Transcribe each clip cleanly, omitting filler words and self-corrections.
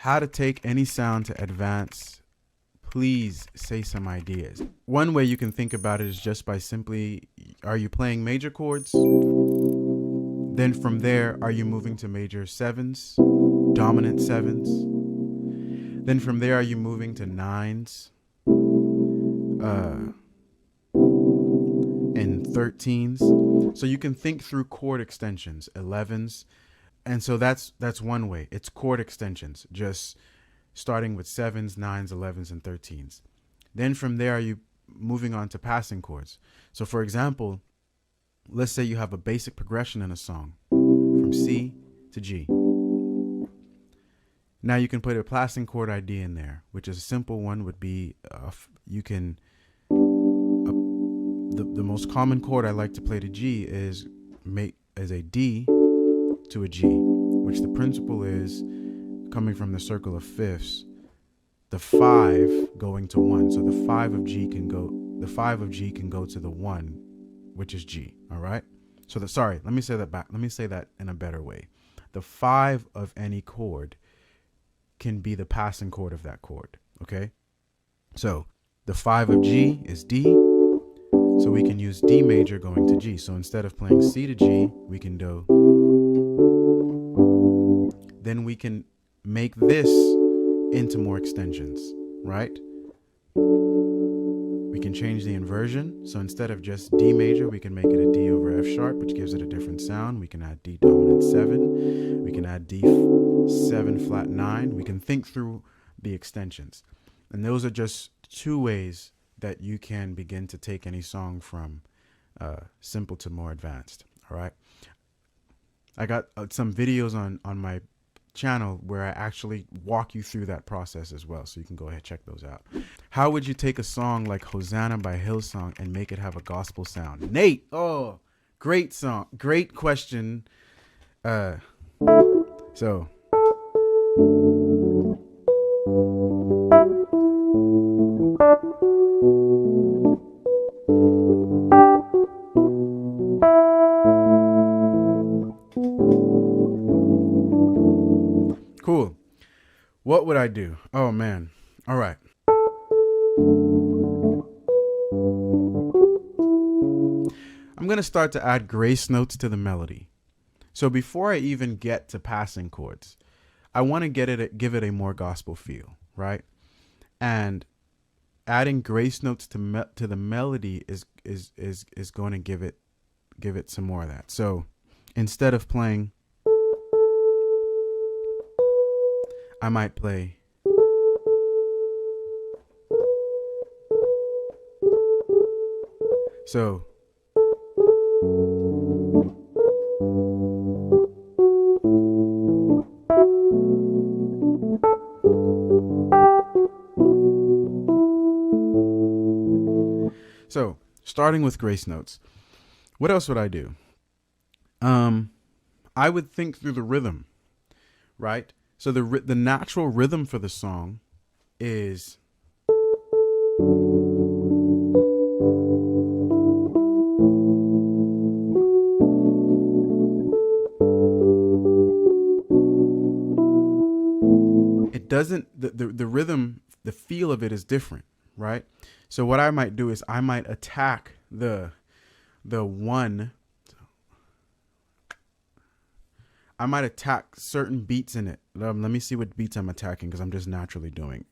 how to take any sound to advance, please say some ideas. One way you can think about it is just by simply, are you playing major chords? Then from there, are you moving to major sevens, dominant sevens? Then from there, are you moving to nines and 13s? So you can think through chord extensions, 11s. And so that's one way. It's chord extensions, just starting with 7s, 9s, 11s, and 13s. Then from there, are you moving on to passing chords? So for example, let's say you have a basic progression in a song from C to G. Now you can put a passing chord idea in there, which is a simple one would be, the most common chord I like to play to G is a D to a G, which the principle is coming from the circle of fifths, the 5 going to 1. So the 5 of G can go to the 1, which is G. All right. So let me say that back. Let me say that in a better way. The 5 of any chord can be the passing chord of that chord. Okay. So the 5 of G is D. So we can use D major going to G. So instead of playing C to G, we can do. Then we can make this into more extensions, right? We can change the inversion. So instead of just D major, we can make it a D over F sharp, which gives it a different sound. We can add D dominant 7. We can add D 7 flat 9. We can think through the extensions. And those are just two ways that you can begin to take any song from simple to more advanced. All right. I got some videos on my channel where I actually walk you through that process as well. So you can go ahead and check those out. How would you take a song like Hosanna by Hillsong and make it have a gospel sound? Nate, oh, great song. Great question. So. Cool. What would I do? Oh, man. All right. I'm going to start to add grace notes to the melody. So before I even get to passing chords, I want to give it a more gospel feel, right? And adding grace notes to the melody is going to give it some more of that. So instead of playing, I might play so starting with grace notes. What else would I do? I would think through the rhythm, right? So the natural rhythm for the song is it doesn't the rhythm, the feel of it is different, right? So what I might do is I might attack the one. I might attack certain beats in it. Let me see what beats I'm attacking because I'm just naturally doing.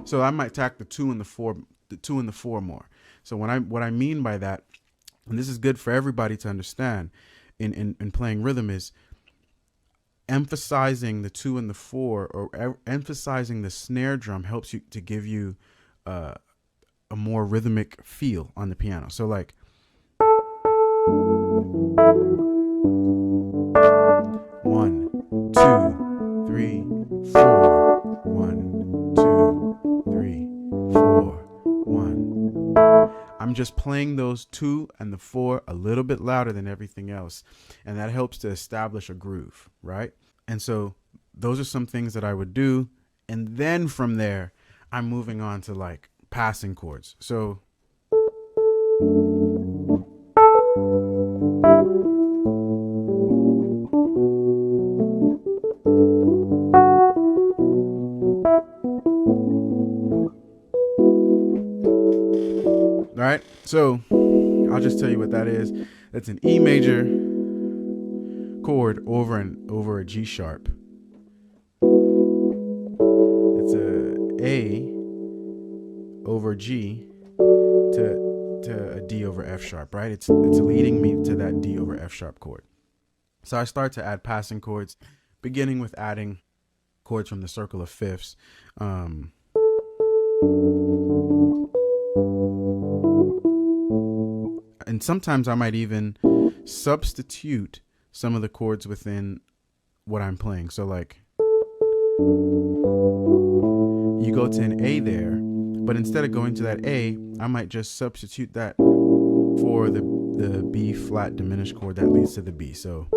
So I might attack the 2 and the 4 more. So what I mean by that, and this is good for everybody to understand in playing rhythm, is emphasizing the 2 and the 4, or emphasizing the snare drum helps you to give you a more rhythmic feel on the piano. So like 1, 2, 3, 4. 1, 2, 3, 4. 1. I'm just playing those 2 and the 4 a little bit louder than everything else. And that helps to establish a groove, right? And so those are some things that I would do. And then from there, I'm moving on to like passing chords. So So I'll just tell you what that is. That's an E major chord over a G sharp. It's a A over G to a D over F sharp, right? It's leading me to that D over F sharp chord. So I start to add passing chords, beginning with adding chords from the circle of fifths. And sometimes I might even substitute some of the chords within what I'm playing. So like you go to an A there, but instead of going to that A, I might just substitute that for the B flat diminished chord that leads to the B. So